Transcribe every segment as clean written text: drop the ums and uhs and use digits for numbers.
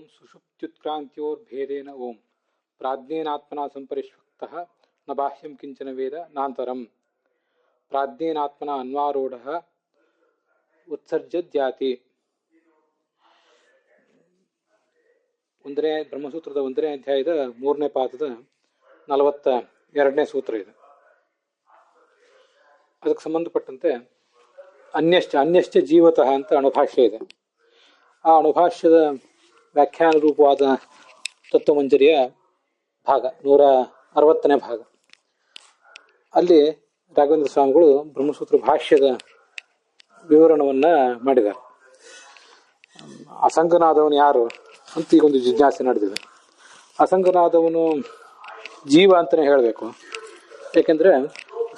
ಓಂ ಸುಷುಪ್ತ್ಯುತ್ಕ್ರಾಂತ್ಯೋರ್ಭೇದೇನ ಓಂ ಪ್ರಾಜ್ಞೇನಾತ್ಮನಾ ಸಂಪರಿಷ್ವಕ್ತಃ ನ ಬಾಹ್ಯಂ ಕಿಂಚನ ವೇದ ನಾಂತರಂ ಪ್ರಾಜ್ಞೇನಾತ್ಮನಾ ಅನ್ವಾರೂಢಃ ಉತ್ಸರ್ಜದ್ಯಾತಿ. ಬ್ರಹ್ಮಸೂತ್ರದ 1ನೇ ಅಧ್ಯಾಯದ 3ನೇ ಪಾದದ 42ನೇ ಸೂತ್ರ ಇದೆ. ಅದಕ್ಕೆ ಸಂಬಂಧಪಟ್ಟಂತೆ ಅನ್ಯಶ್ಚ ಜೀವತಃ ಅಂತ ಅಣುಭಾಷ್ಯ ಇದೆ. ಆ ಅಣುಭಾಷ್ಯದ ವ್ಯಾಖ್ಯಾನ ರೂಪವಾದ ತತ್ವಮಂಜರಿಯ ಭಾಗ 160ನೇ ಭಾಗ. ಅಲ್ಲಿ ರಾಘವೇಂದ್ರ ಸ್ವಾಮಿಗಳು ಬ್ರಹ್ಮಸೂತ್ರ ಭಾಷ್ಯದ ವಿವರಣವನ್ನ ಮಾಡಿದ್ದಾರೆ. ಅಸಂಗನಾದವನು ಯಾರು ಅಂತ ಈಗೊಂದು ಜಿಜ್ಞಾಸೆ ನಡೆದಿದೆ. ಅಸಂಗನಾದವನು ಜೀವ ಅಂತಲೇ ಹೇಳಬೇಕು. ಯಾಕೆಂದ್ರೆ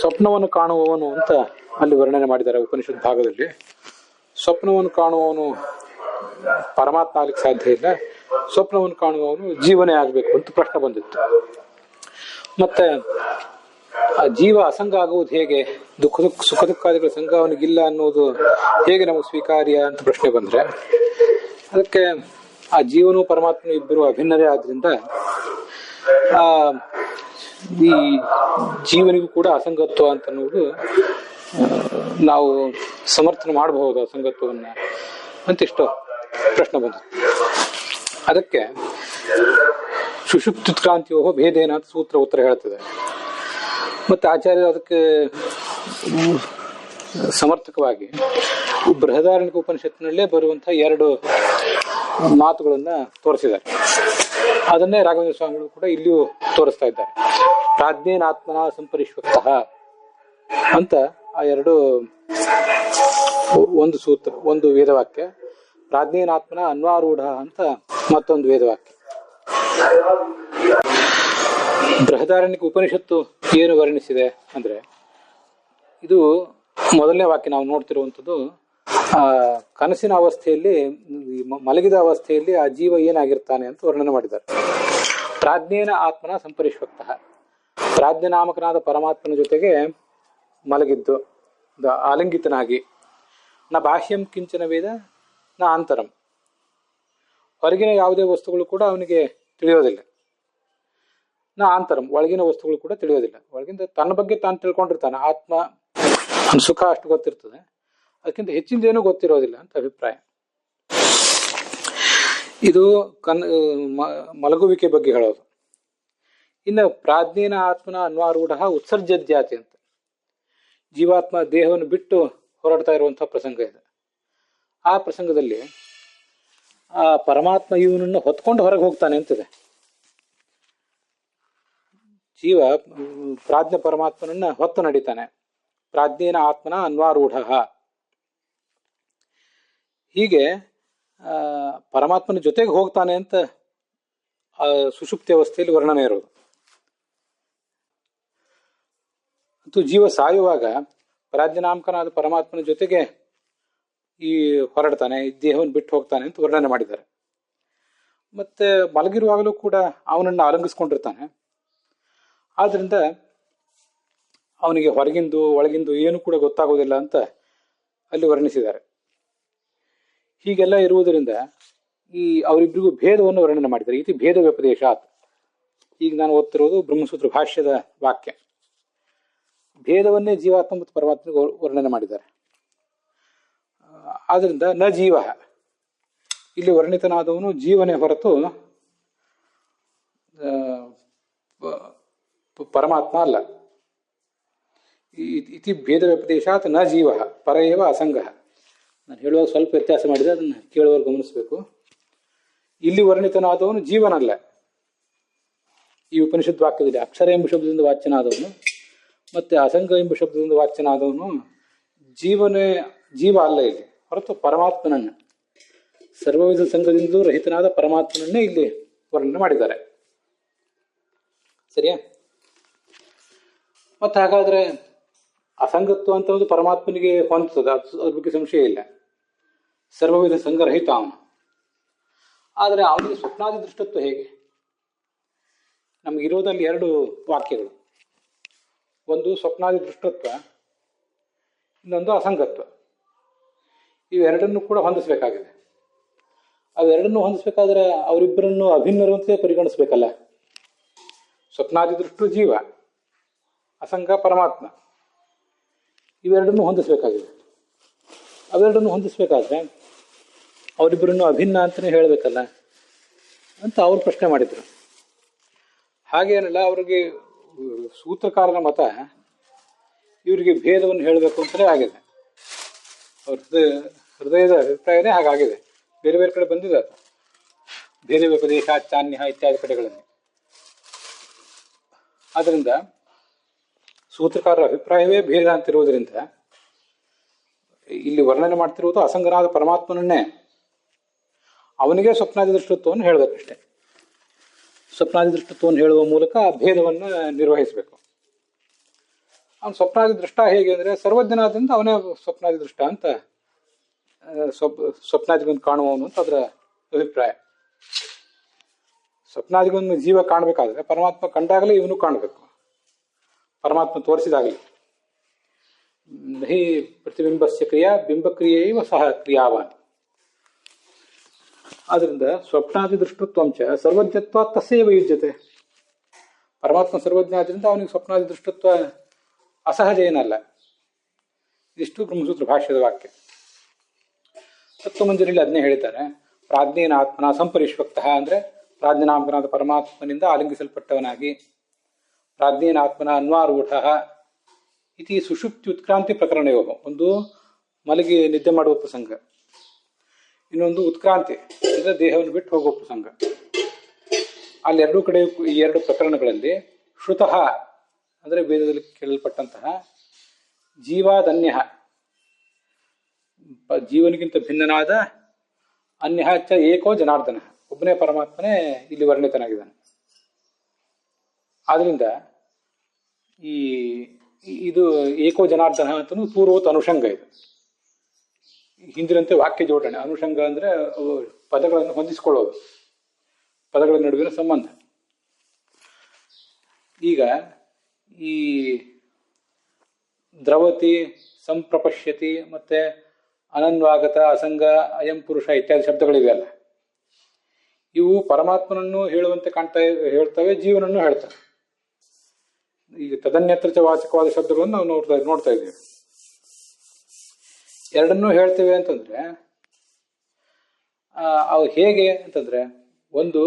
ಸ್ವಪ್ನವನ್ನು ಕಾಣುವವನು ಅಂತ ಅಲ್ಲಿ ವರ್ಣನೆ ಮಾಡಿದ್ದಾರೆ ಉಪನಿಷತ್ ಭಾಗದಲ್ಲಿ. ಸ್ವಪ್ನವನ್ನು ಕಾಣುವವನು ಪರಮಾತ್ಮ ಆಗ್ಲಿಕ್ಕೆ ಸಾಧ್ಯ ಇಲ್ಲ, ಸ್ವಪ್ನವನ್ನು ಕಾಣುವವನು ಜೀವನೇ ಆಗಬೇಕು ಅಂತ ಪ್ರಶ್ನೆ ಬಂದಿತ್ತು. ಮತ್ತೆ ಆ ಜೀವ ಅಸಂಗ ಆಗುವುದು ಹೇಗೆ, ಸುಖ ದುಃಖಾದಿಗಳ ಸಂಘ ಅವನಿಗಿಲ್ಲ ಅನ್ನೋದು ಹೇಗೆ ನಮಗೆ ಸ್ವೀಕಾರ್ಯ ಅಂತ ಪ್ರಶ್ನೆ ಬಂದ್ರೆ, ಅದಕ್ಕೆ ಆ ಜೀವನು ಪರಮಾತ್ಮನು ಇಬ್ಬರು ಅಭಿನ್ನರೇ ಆದ್ರಿಂದ ಈ ಜೀವನಿಗೂ ಕೂಡ ಅಸಂಗತ್ವ ಅಂತ ಅನ್ನೋದು ನಾವು ಸಮರ್ಥನೆ ಮಾಡಬಹುದು ಅಸಂಗತ್ವವನ್ನ ಅಂತಿಷ್ಟು ಪ್ರಶ್ನೆ ಬಂತು. ಅದಕ್ಕೆ ಸುಷುಪ್ತ್ಯುತ್ಕ್ರಾಂತಿಯೋ ಭೇದೇನ ಅಂತ ಸೂತ್ರ ಉತ್ತರ ಹೇಳ್ತದೆ. ಮತ್ತೆ ಆಚಾರ್ಯರು ಅದಕ್ಕೆ ಸಮರ್ಥಕವಾಗಿ ಬೃಹದಾರಣ್ಯಕ ಉಪನಿಷತ್ತಿನಲ್ಲೇ ಬರುವಂತಹ 2 ಮಾತುಗಳನ್ನ ತೋರಿಸಿದ್ದಾರೆ. ಅದನ್ನೇ ರಾಘವೇಂದ್ರ ಸ್ವಾಮಿಗಳು ಕೂಡ ಇಲ್ಲಿಯೂ ತೋರಿಸ್ತಾ ಇದ್ದಾರೆ. ಪ್ರಾಜ್ಞೇನಾತ್ಮನ ಸಂಪರಿಷ್ವಕ್ತಃ ಅಂತ ಆ 2 ಒಂದು ಸೂತ್ರ, ಒಂದು ವೇದವಾಕ್ಯ. ಪ್ರಾಜ್ಞೇನಾತ್ಮನ ಅನ್ವಾರೂಢ ಅಂತ ಮತ್ತೊಂದು ವೇದವಾಕ್ಯ. ಬೃಹದಾರಣ್ಯಕ ಉಪನಿಷತ್ತು ಏನು ವರ್ಣಿಸಿದೆ ಅಂದ್ರೆ, ಇದು ಮೊದಲನೇ ವಾಕ್ಯ ನಾವು ನೋಡ್ತಿರುವಂಥದ್ದು ಕನಸಿನ ಅವಸ್ಥೆಯಲ್ಲಿ, ಮಲಗಿದ ಅವಸ್ಥೆಯಲ್ಲಿ ಆ ಜೀವ ಏನಾಗಿರ್ತಾನೆ ಅಂತ ವರ್ಣನೆ ಮಾಡಿದ್ದಾರೆ. ಪ್ರಾಜ್ಞೇನ ಆತ್ಮನ ಸಂಪರಿಷ್ವಕ್ತಃ, ಪ್ರಾಜ್ಞನಾಮಕನಾದ ಪರಮಾತ್ಮನ ಜೊತೆಗೆ ಮಲಗಿದ್ದು ಆಲಿಂಗಿತನಾಗಿ. ನ ಬಾಹ್ಯಂ ಕಿಂಚನ ವೇದ ನ ಅಂತರಂ, ಹೊರಗಿನ ಯಾವುದೇ ವಸ್ತುಗಳು ಕೂಡ ಅವನಿಗೆ ತಿಳಿಯೋದಿಲ್ಲ. ನ ಅಂತರಂ, ಒಳಗಿನ ವಸ್ತುಗಳು ಕೂಡ ತಿಳಿಯೋದಿಲ್ಲ. ಒಳಗಿಂದ ತನ್ನ ಬಗ್ಗೆ ತಾನು ತಿಳ್ಕೊಂಡಿರ್ತಾನೆ. ಆತ್ಮ ಸುಖ ಅಷ್ಟು ಗೊತ್ತಿರ್ತದೆ, ಅದಕ್ಕಿಂತ ಹೆಚ್ಚಿಂದೇನೂ ಗೊತ್ತಿರೋದಿಲ್ಲ ಅಂತ ಅಭಿಪ್ರಾಯ. ಇದು ಮಲಗುವಿಕೆ ಬಗ್ಗೆ ಹೇಳೋದು. ಇನ್ನು ಪ್ರಾಜ್ಞೇನ ಆತ್ಮನ ಅನ್ವಾರೂಢ ಉತ್ಸರ್ಜದ್ಯಾತಿ ಅಂತ, ಜೀವಾತ್ಮ ದೇಹವನ್ನು ಬಿಟ್ಟು ಹೊರಡ್ತಾ ಇರುವಂತಹ ಪ್ರಸಂಗ ಇದೆ. ಆ ಪ್ರಸಂಗದಲ್ಲಿ ಆ ಪರಮಾತ್ಮ ಇವನನ್ನು ಹೊತ್ಕೊಂಡು ಹೊರಗೆ ಹೋಗ್ತಾನೆ ಅಂತಿದೆ. ಜೀವ ಪ್ರಾಜ್ಞ ಪರಮಾತ್ಮನನ್ನ ಹೊತ್ತು ನಡೀತಾನೆ. ಪ್ರಾಜ್ಞೇನ ಆತ್ಮನ ಅನ್ವಾರೂಢ, ಹೀಗೆ ಪರಮಾತ್ಮನ ಜೊತೆಗೆ ಹೋಗ್ತಾನೆ ಅಂತ ಸುಷುಪ್ತಿ ಅವಸ್ಥೆಯಲ್ಲಿ ವರ್ಣನೆ ಇರೋದು. ಅಂತೂ ಜೀವ ಸಾಯುವಾಗ ಪ್ರಾಜ್ಞನಾಮಕನಾದ ಪರಮಾತ್ಮನ ಜೊತೆಗೆ ಈ ಹೊರಡ್ತಾನೆ, ಈ ದೇಹವನ್ನು ಬಿಟ್ಟು ಹೋಗ್ತಾನೆ ಅಂತ ವರ್ಣನೆ ಮಾಡಿದ್ದಾರೆ. ಮತ್ತೆ ಮಲಗಿರುವಾಗಲೂ ಕೂಡ ಅವನನ್ನು ಅಲಂಗಿಸ್ಕೊಂಡಿರ್ತಾನೆ. ಆದ್ರಿಂದ ಅವನಿಗೆ ಹೊರಗಿಂದು ಒಳಗಿಂದು ಏನು ಕೂಡ ಗೊತ್ತಾಗೋದಿಲ್ಲ ಅಂತ ಅಲ್ಲಿ ವರ್ಣಿಸಿದ್ದಾರೆ. ಹೀಗೆಲ್ಲ ಇರುವುದರಿಂದ ಈ ಅವರಿಬ್ಬರಿಗೂ ಭೇದವನ್ನು ವರ್ಣನೆ ಮಾಡಿದ್ದಾರೆ. ಇತಿ ಭೇದ ವ್ಯಪದೇಶಾತ್. ಈಗ ನಾನು ಓದ್ತಿರೋದು ಬ್ರಹ್ಮಸೂತ್ರ ಭಾಷ್ಯದ ವಾಕ್ಯ. ಭೇದವನ್ನೇ ಜೀವಾತ್ಮ ಮತ್ತು ಪರಮಾತ್ಮನಿಗೆ ವರ್ಣನೆ ಮಾಡಿದ್ದಾರೆ. ಆದ್ರಿಂದ ನ ಜೀವ, ಇಲ್ಲಿ ವರ್ಣಿತನಾದವನು ಜೀವನೇ ಹೊರತು ಪರಮಾತ್ಮ ಅಲ್ಲ. ಇತಿ ಭೇದ ವ್ಯಪದೇಶಾತ್ ನ ಜೀವ ಪರಯೇವ ಅಸಂಗ. ನಾನು ಹೇಳುವಾಗ ಸ್ವಲ್ಪ ವ್ಯತ್ಯಾಸ ಮಾಡಿದೆ, ಅದನ್ನು ಕೇಳುವವರು ಗಮನಿಸಬೇಕು. ಇಲ್ಲಿ ವರ್ಣಿತನಾದವನು ಜೀವನಲ್ಲ. ಈ ಉಪನಿಷತ್ ವಾಕ್ಯದಲ್ಲಿ ಅಕ್ಷರ ಎಂಬ ಶಬ್ದದಿಂದ ವಾಚ್ಯನಾದವನು ಮತ್ತೆ ಅಸಂಗ ಎಂಬ ಶಬ್ದದಿಂದ ವಾಚ್ಯನಾದವನು ಜೀವ ಅಲ್ಲ ಇಲ್ಲಿ, ಹೊರತು ಪರಮಾತ್ಮನನ್ನ, ಸರ್ವವಿಧ ಸಂಘದಿಂದ ರಹಿತನಾದ ಪರಮಾತ್ಮನನ್ನೇ ಇಲ್ಲಿ ವರ್ಣನೆ ಮಾಡಿದ್ದಾರೆ. ಸರಿಯಾ? ಮತ್ತೆ ಹಾಗಾದ್ರೆ ಅಸಂಗತ್ವ ಅಂತ ಒಂದು ಪರಮಾತ್ಮನಿಗೆ ಹೊಂದುತ್ತದೆ, ಅದ್ರ ಬಗ್ಗೆ ಸಂಶಯ ಇಲ್ಲ. ಸರ್ವವಿಧ ಸಂಘರಹಿತ ಅವನು. ಆದರೆ ಅವನಿಗೆ ಸ್ವಪ್ನಾದಿ ದೃಷ್ಟತ್ವ ಹೇಗೆ? ನಮಗಿರೋದಲ್ಲಿ 2 ವಾಕ್ಯಗಳು. ಒಂದು ಸ್ವಪ್ನಾದಿ ದೃಷ್ಟತ್ವ, ಇನ್ನೊಂದು ಅಸಂಗತ್ವ. ಇವೆರಡನ್ನು ಕೂಡ ಹೊಂದಿಸಬೇಕಾಗಿದೆ. ಅವೆರಡನ್ನು ಹೊಂದಿಸ್ಬೇಕಾದ್ರೆ ಅವರಿಬ್ಬರನ್ನು ಅಭಿನ್ನರು ಅಂತ ಪರಿಗಣಿಸ್ಬೇಕಲ್ಲ. ಸ್ವಪ್ನಾದಿ ದೃಷ್ಟು ಜೀವ, ಅಸಂಗ ಪರಮಾತ್ಮ, ಇವೆರಡನ್ನು ಹೊಂದಿಸ್ಬೇಕಾಗಿದೆ. ಅವೆರಡನ್ನು ಹೊಂದಿಸ್ಬೇಕಾದ್ರೆ ಅವರಿಬ್ಬರನ್ನು ಅಭಿನ್ನ ಅಂತಲೇ ಹೇಳಬೇಕಲ್ಲ ಅಂತ ಅವ್ರು ಪ್ರಶ್ನೆ ಮಾಡಿದ್ರು. ಹಾಗೇನಲ್ಲ, ಅವ್ರಿಗೆ ಸೂತ್ರಕಾರನ ಮತ ಇವರಿಗೆ ಭೇದವನ್ನು ಹೇಳಬೇಕು ಅಂತಲೇ ಆಗಿದೆ. ಅವ್ರ ಹೃದಯದ ಅಭಿಪ್ರಾಯನೇ ಹಾಗಾಗಿದೆ. ಬೇರೆ ಬೇರೆ ಕಡೆ ಬಂದಿದೆ ಅದು, ಭೇದ ವ್ಯಪದೇಶ ಚಾನ್ಯ ಇತ್ಯಾದಿ ಕಡೆಗಳಲ್ಲಿ. ಆದ್ದರಿಂದ ಸೂತ್ರಕಾರರ ಅಭಿಪ್ರಾಯವೇ ಭೇದ ಅಂತಿರುವುದರಿಂದ ಇಲ್ಲಿ ವರ್ಣನೆ ಮಾಡ್ತಿರುವುದು ಅಸಂಗನಾದ ಪರಮಾತ್ಮನನ್ನೇ. ಅವನಿಗೆ ಸ್ವಪ್ನಾದಿ ದೃಷ್ಟತ್ವವನ್ನು ಹೇಳಬೇಕಷ್ಟೆ. ಸ್ವಪ್ನಾದಿ ದೃಷ್ಟತ್ವವನ್ನು ಹೇಳುವ ಮೂಲಕ ಆ ಭೇದವನ್ನು ನಿರ್ವಹಿಸಬೇಕು. ಅವನು ಸ್ವಪ್ನಾದಿ ದೃಷ್ಟ ಹೇಗೆ ಅಂದರೆ ಸರ್ವಜ್ಞನಾದ್ರಿಂದ ಅವನೇ ಸ್ವಪ್ನಾದಿ ದೃಷ್ಟ ಅಂತ, ಸ್ವಪ್ನಾದಿಗಳನ್ನು ಕಾಣುವವನು ಅಂತ ಅದರ ಅಭಿಪ್ರಾಯ. ಸ್ವಪ್ನಾದಿಗಳನ್ನು ಜೀವ ಕಾಣಬೇಕಾದ್ರೆ ಪರಮಾತ್ಮ ಕಂಡಾಗಲೇ ಇವನು ಕಾಣಬೇಕು, ಪರಮಾತ್ಮ ತೋರಿಸಿದಾಗಲೇ. ಹಿ ಪ್ರತಿಬಿಂಬಸ್ಯ ಕ್ರಿಯಾ ಬಿಂಬಕ್ರಿಯೆಯವ ಸಹ ಕ್ರಿಯಾವಾನ್. ಆದ್ರಿಂದ ಸ್ವಪ್ನಾದಿ ದೃಷ್ಟತ್ವಂಚ ಸರ್ವಜ್ಞತ್ವ ತಸ್ಸೇವ ಯುಜ್ಯತೆ. ಪರಮಾತ್ಮ ಸರ್ವಜ್ಞ ಆದ್ರಿಂದ ಅವನಿಗೆ ಸ್ವಪ್ನಾದಿ ದೃಷ್ಟತ್ವ ಅಸಹಜ ಏನಲ್ಲ. ಇದಿಷ್ಟು ಬ್ರಹ್ಮಸೂತ್ರ ಭಾಷ್ಯದ ವಾಕ್ಯ. ತತ್ವಮಂಜರಿಯಲ್ಲಿ ಅದನ್ನೇ ಹೇಳ್ತಾರೆ. ಪ್ರಾಜ್ಞೇನ ಆತ್ಮನ ಸಂಪರಿಷ್ವಕ್ತಃ ಅಂದರೆ ಪ್ರಾಜ್ಞನಾಮಕನಾದ ಪರಮಾತ್ಮನಿಂದ ಆಲಿಂಗಿಸಲ್ಪಟ್ಟವನಾಗಿ, ಪ್ರಾಜ್ಞೇನ ಆತ್ಮನ ಅನ್ವಾರೂಢ ಇತಿ ಸುಷುಪ್ತಿ ಉತ್ಕ್ರಾಂತಿ ಪ್ರಕರಣಯೋ. ಒಂದು ಮಲಗಿ ನಿದ್ದೆ ಮಾಡುವ ಪ್ರಸಂಗ, ಇನ್ನೊಂದು ಉತ್ಕ್ರಾಂತಿ ಅಂದರೆ ದೇಹವನ್ನು ಬಿಟ್ಟು ಹೋಗುವ ಪ್ರಸಂಗ. ಅಲ್ಲಿ ಎರಡೂ ಕಡೆ ಈ ಎರಡು ಪ್ರಕರಣಗಳಲ್ಲಿ ಶ್ರುತಃ ಅಂದರೆ ವೇದದಲ್ಲಿ ಕೇಳಲ್ಪಟ್ಟಂತಹ ಜೀವಾದನ್ಯ, ಜೀವನಿಗಿಂತ ಭಿನ್ನನಾದ ಅನ್ಯ ಚ ಏಕೋ ಜನಾರ್ದನ, ಒಬ್ಬನೇ ಪರಮಾತ್ಮನೇ ಇಲ್ಲಿ ವರ್ಣಿತನಾಗಿದ್ದಾನೆ. ಆದ್ರಿಂದ ಇದು ಏಕೋ ಜನಾರ್ದನ ಅಂತಲೂ ಪೂರ್ವತ್ ಅನುಷಂಗ. ಇದು ಹಿಂದಿನಂತೆ ವಾಕ್ಯ ಜೋಡಣೆ. ಅನುಷಂಗ ಅಂದರೆ ಪದಗಳನ್ನು ಹೊಂದಿಸಿಕೊಳ್ಳೋದು, ಪದಗಳ ನಡುವಿನ ಸಂಬಂಧ. ಈಗ ಈ ದ್ರವತಿ, ಸಂಪ್ರಪಶ್ಯತಿ, ಮತ್ತೆ ಅನನ್ವಾಗತ, ಅಸಂಗ, ಅಯಂ ಪುರುಷ ಇತ್ಯಾದಿ ಶಬ್ದಗಳಿವೆ ಅಲ್ಲ, ಇವು ಪರಮಾತ್ಮನನ್ನು ಹೇಳುವಂತೆ ಹೇಳ್ತವೆ, ಜೀವನನ್ನು ಹೇಳ್ತವೆ. ಈಗ ತದನ್ಯತ್ರ ವಾಚಕವಾದ ಶಬ್ದಗಳನ್ನು ನಾವು ನೋಡ್ತಾ ಇದ್ದೀವಿ. ಎರಡನ್ನೂ ಹೇಳ್ತೇವೆ ಅಂತಂದ್ರೆ ಅವು ಹೇಗೆ ಅಂತಂದ್ರೆ, ಒಂದು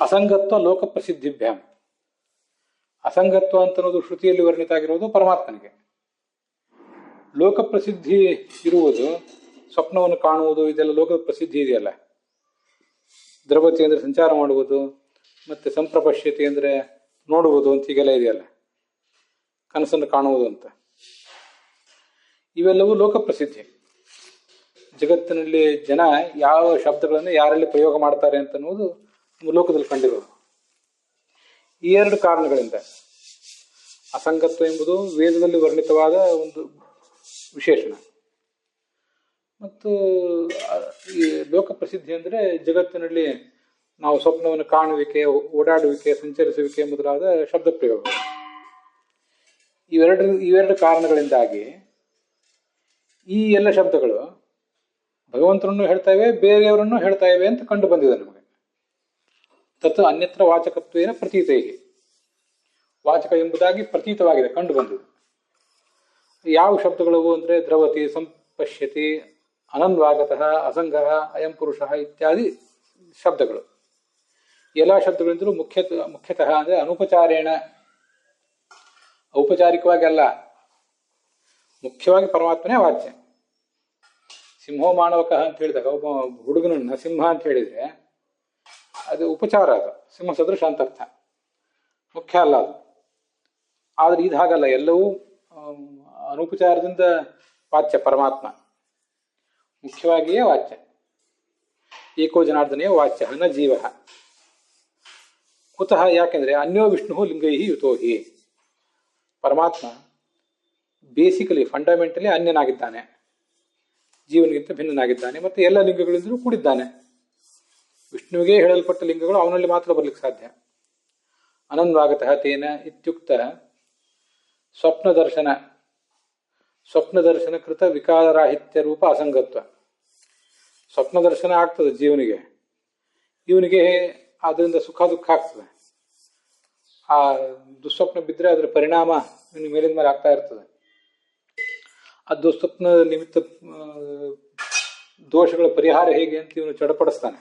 ಅಸಂಗತ್ವ ಲೋಕ ಪ್ರಸಿದ್ಧಿಭ್ಯಾಮ್. ಅಸಂಗತ್ವ ಅಂತ ಅನ್ನೋದು ಶ್ರುತಿಯಲ್ಲಿ ವರ್ಣಿತ ಆಗಿರೋದು ಪರಮಾತ್ಮನಿಗೆ. ಲೋಕ ಪ್ರಸಿದ್ಧಿ ಇರುವುದು ಸ್ವಪ್ನವನ್ನು ಕಾಣುವುದು, ಇದೆಲ್ಲ ಲೋಕ ಪ್ರಸಿದ್ಧಿ ಇದೆಯಲ್ಲ. ದ್ರವತಿ ಅಂದರೆ ಸಂಚಾರ ಮಾಡುವುದು, ಮತ್ತೆ ಸಂಪ್ರಪಶ್ಯತೆ ಅಂದರೆ ನೋಡುವುದು ಅಂತ ಹೀಗೆಲ್ಲ ಇದೆಯಲ್ಲ, ಕನಸನ್ನು ಕಾಣುವುದು ಅಂತ. ಇವೆಲ್ಲವೂ ಲೋಕ ಪ್ರಸಿದ್ಧಿ. ಜಗತ್ತಿನಲ್ಲಿ ಜನ ಯಾವ ಶಬ್ದಗಳನ್ನು ಯಾರಲ್ಲಿ ಪ್ರಯೋಗ ಮಾಡ್ತಾರೆ ಅಂತ ಅನ್ನೋದು ಲೋಕದಲ್ಲಿ ಕಂಡಿರೋದು. ಈ ಎರಡು ಕಾರಣಗಳಿಂದ ಅಸಂಗತ್ವ ಎಂಬುದು ವೇದದಲ್ಲಿ ವರ್ಣಿತವಾದ ಒಂದು ವಿಶೇಷಣ, ಮತ್ತು ಈ ಲೋಕ ಪ್ರಸಿದ್ಧಿ ಅಂದರೆ ಜಗತ್ತಿನಲ್ಲಿ ನಾವು ಸ್ವಪ್ನವನ್ನು ಕಾಣುವಿಕೆ, ಓಡಾಡುವಿಕೆ, ಸಂಚರಿಸುವಿಕೆ ಮೊದಲಾದ ಶಬ್ದ ಪ್ರಯೋಗ. ಇವೆರಡು ಕಾರಣಗಳಿಂದಾಗಿ ಈ ಎಲ್ಲ ಶಬ್ದಗಳು ಭಗವಂತನನ್ನು ಹೇಳ್ತಾ ಇವೆ, ಬೇರೆಯವರನ್ನು ಹೇಳ್ತಾ ಇವೆ ಅಂತ ಕಂಡು ಬಂದಿದೆ ನಮಗೆ. ತತ್ ಅನ್ಯತ್ರ ವಾಚಕತ್ವೇನ ಪ್ರತೀತೈಹಿ, ವಾಚಕ ಎಂಬುದಾಗಿ ಪ್ರತೀತವಾಗಿದೆ, ಕಂಡು ಬಂದಿದೆ. ಯಾವ ಶಬ್ದಗಳವು ಅಂದರೆ ದ್ರವತಿ, ಸಂಪಶ್ಯತಿ, ಅನನ್ವಾಗತಃ, ಅಸಂಗಃ, ಅಯಂ ಪುರುಷ ಇತ್ಯಾದಿ ಶಬ್ದಗಳು. ಎಲ್ಲ ಶಬ್ದಗಳಿಂದಲೂ ಮುಖ್ಯತಃ ಅಂದರೆ ಅನುಪಚಾರೇಣ, ಔಪಚಾರಿಕವಾಗಿ ಅಲ್ಲ, ಮುಖ್ಯವಾಗಿ ಪರಮಾತ್ಮನೇ ವಾಚ್ಯ. ಸಿಂಹೋ ಮಾನವಕಃ ಅಂತ ಹೇಳಿದಾಗ ಒಬ್ಬ ಹುಡುಗನನ್ನ ಸಿಂಹ ಅಂತ ಹೇಳಿದ್ರೆ ಅದು ಉಪಚಾರ, ಅದು ಸಿಂಹ ಸದೃಶ ಅಂತ ಅರ್ಥ, ಮುಖ್ಯ ಅಲ್ಲ ಅದು. ಆದ್ರೆ ಇದು ಹಾಗಲ್ಲ, ಎಲ್ಲವೂ ಅನುಪಚಾರದಿಂದ ವಾಚ್ಯ ಪರಮಾತ್ಮ, ಮುಖ್ಯವಾಗಿಯೇ ವಾಚ್ಯ. ಏಕೋ ಜನಾರ್ದನೇ ವಾಚ್ಯ ನ ಜೀವ. ಕುತಃ ಯಾಕೆಂದ್ರೆ ಅನ್ಯೋ ವಿಷ್ಣು ಲಿಂಗೈ ಯುತೋಹಿ. ಪರಮಾತ್ಮ ಬೇಸಿಕಲಿ ಫಂಡಮೆಂಟಲಿ ಅನ್ಯನಾಗಿದ್ದಾನೆ, ಜೀವನಿಗಿಂತ ಭಿನ್ನನಾಗಿದ್ದಾನೆ, ಮತ್ತೆ ಎಲ್ಲ ಲಿಂಗಗಳಿಂದಲೂ ಕೂಡಿದ್ದಾನೆ. ವಿಷ್ಣುವಿಗೆ ಹೇಳಲ್ಪಟ್ಟ ಲಿಂಗಗಳು ಅವನಲ್ಲಿ ಮಾತ್ರ ಬರ್ಲಿಕ್ಕೆ ಸಾಧ್ಯ. ಅನನ್ವಾಗತಃ ತೇನ ಇತ್ಯುಕ್ತ ಸ್ವಪ್ನ ದರ್ಶನ ಕೃತ ವಿಕಾರರಾಹಿತ್ಯ ರೂಪ ಅಸಂಗತ್ವ. ಸ್ವಪ್ನ ದರ್ಶನ ಆಗ್ತದೆ ಜೀವನಿಗೆ, ಇವನಿಗೆ ಅದರಿಂದ ಸುಖ ದುಃಖ ಆಗ್ತದೆ. ಆ ದುಸ್ವಪ್ನ ಬಿದ್ದರೆ ಅದರ ಪರಿಣಾಮ ಇವನಿಗೆ ಮೇಲಿನ ಮೇಲೆ ಆಗ್ತಾ ಇರ್ತದೆ. ಆ ದುಸ್ವಪ್ನ ನಿಮಿತ್ತ ದೋಷಗಳ ಪರಿಹಾರ ಹೇಗೆ ಅಂತ ಇವನು ಚಡಪಡಿಸ್ತಾನೆ.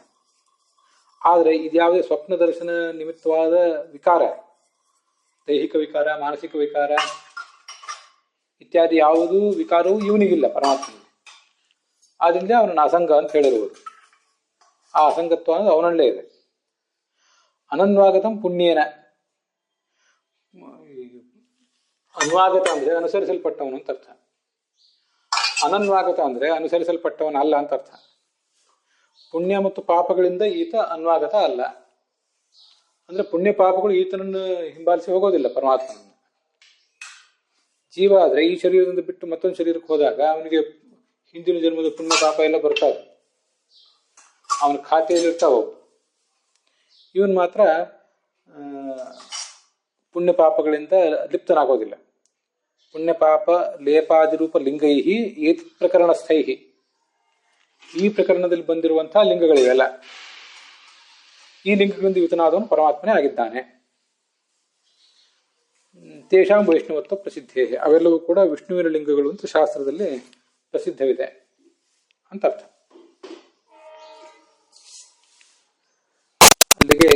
ಆದರೆ ಇದ್ಯಾವುದೇ ಸ್ವಪ್ನ ದರ್ಶನ ನಿಮಿತ್ತವಾದ ವಿಕಾರ, ದೈಹಿಕ ವಿಕಾರ, ಮಾನಸಿಕ ವಿಕಾರ ಇತ್ಯಾದಿ ಯಾವುದೂ ವಿಕಾರವೂ ಇವನಿಗಿಲ್ಲ ಪರಮಾತ್ಮನಿಗೆ. ಆದ್ರಿಂದ ಅವನನ್ನು ಅಸಂಗ ಅಂತ ಹೇಳಿರುವುದು. ಆ ಅಸಂಗತ್ವ ಅನ್ನೋದು ಅವನಲ್ಲೇ ಇದೆ. ಅನನ್ವಾಗತಂ ಪುಣ್ಯೇನ, ಅನ್ವಾಗತ ಅಂದ್ರೆ ಅನುಸರಿಸಲ್ಪಟ್ಟವನು ಅಂತ ಅರ್ಥ. ಅನನ್ವಾಗತ ಅಂದ್ರೆ ಅನುಸರಿಸಲ್ಪಟ್ಟವನಲ್ಲ ಅಂತ ಅರ್ಥ. ಪುಣ್ಯ ಮತ್ತು ಪಾಪಗಳಿಂದ ಈತ ಅನ್ವಾಗತ ಅಲ್ಲ. ಅಂದ್ರೆ ಪುಣ್ಯ ಪಾಪಗಳು ಈತನನ್ನು ಹಿಂಬಾಲಿಸಿ ಹೋಗೋದಿಲ್ಲ ಪರಮಾತ್ಮನನ್ನು. ಜೀವ ಆದ್ರೆ ಈ ಶರೀರದಿಂದ ಬಿಟ್ಟು ಮತ್ತೊಂದು ಶರೀರಕ್ಕೆ ಹೋದಾಗ ಅವನಿಗೆ ಹಿಂದಿನ ಜನ್ಮದ ಪುಣ್ಯ ಪಾಪ ಎಲ್ಲ ಬರ್ತಾವೆ, ಅವನ ಖಾತೆಯಲ್ಲಿ ಇರ್ತಾವ. ಇವನ್ ಮಾತ್ರ ಪುಣ್ಯ ಪಾಪಗಳಿಂದ ಲಿಪ್ತನಾಗೋದಿಲ್ಲ. ಪುಣ್ಯ ಪಾಪ ಲೇಪಾದಿರೂಪ ಲಿಂಗೈಹಿ ಏತ್ ಪ್ರಕರಣಸ್ಥೈಹಿ, ಈ ಪ್ರಕರಣದಲ್ಲಿ ಬಂದಿರುವಂತಹ ಲಿಂಗಗಳಿವೆಲ್ಲ. ಈ ಲಿಂಗಗಳಿಂದ ಯುತನಾದವನು ಪರಮಾತ್ಮನೇ ಆಗಿದ್ದಾನೆ. ತೇಷಾಂ ವೈಷ್ಣವತ್ವ ಪ್ರಸಿದ್ಧೇ, ಅವೆಲ್ಲವೂ ಕೂಡ ವಿಷ್ಣುವಿನ ಲಿಂಗಗಳು ಅಂತ ಶಾಸ್ತ್ರದಲ್ಲಿ ಪ್ರಸಿದ್ಧವಿದೆ ಅಂತ ಅರ್ಥ. ಅಲ್ಲಿಗೆ